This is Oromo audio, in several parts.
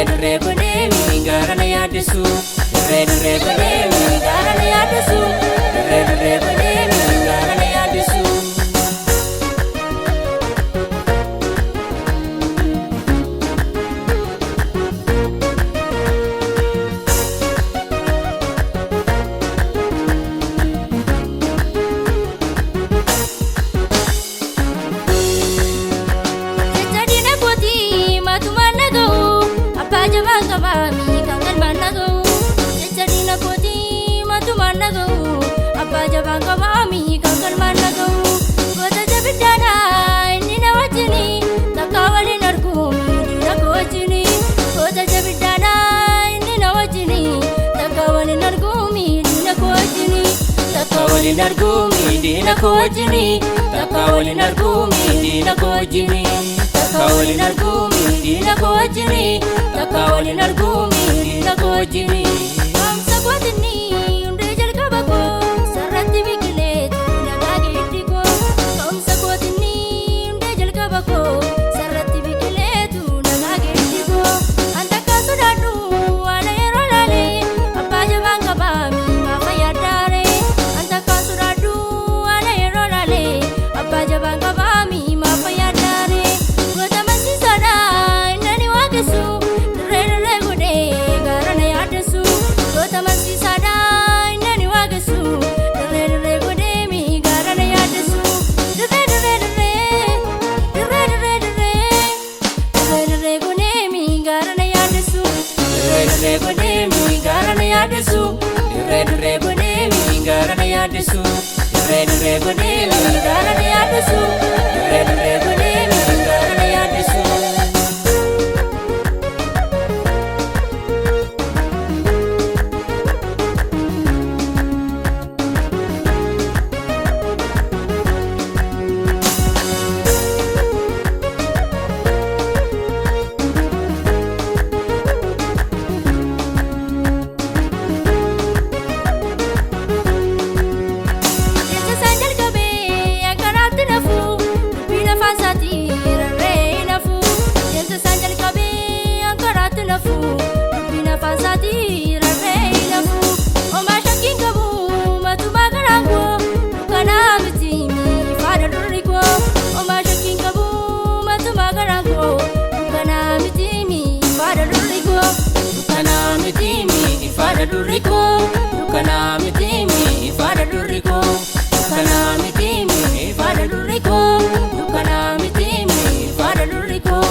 dirree godhee gaara na yaaddeessu. Dirree godhee gaara na yaaddeessu. Dirree godhee gaara na yaaddeessu. Abba jabaan qabaami kan galmaan naga'u goota jabiddaadha inni na wajjini takka waliin arguumi diina koo wajjini goota jabiddaadha inni na wajjini takka waliin arguumi diina koo wajjini takka waliin arguumi diina koo wajjini takka waliin arguumi diina koo wajjini takka waliin arguumi diina koo wajjini takka waliin arguumi diina koo wajjini. Amsa gootinni hundee jalqaba koo. Dirree godhee gaara na yaaddeessu. Dirree godhee gaara na yaaddeessu. Dirree godhee gaara na yaaddeessu. Dirree godhee gaara na yaaddeessu. Durriko, dukana mitimi, ifada durriko, dukana mitimi, ifada durriko, dukana mitimi, ifada durriko.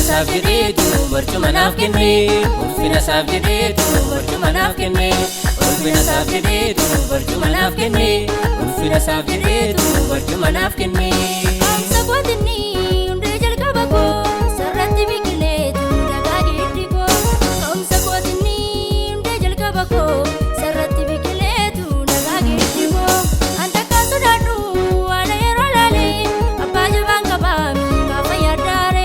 Saaf jedheetu barcuma naaf kenne. Ulfina saaf jedheetu barcuma naaf kenne. Ulfina saaf jedheetu barcuma naaf kenne. Ulfina saaf jedheetu barcuma naaf kenne. Amsa gootinni hundee jalqaba koo sarratti biqileetu dhagaa dheedhi koo. Amsa gootinni hundee jalqaba koo sarratti biqileetu dhagaa dheedhi koo. Anta kan sodaadhu waan yeroo laalee abbaa jabaan qabaami gaafa yaaddaare.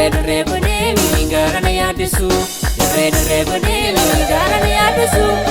Dirree godhee gaara na yaaddeessu. Dirree godhee gaara na yaaddeessu.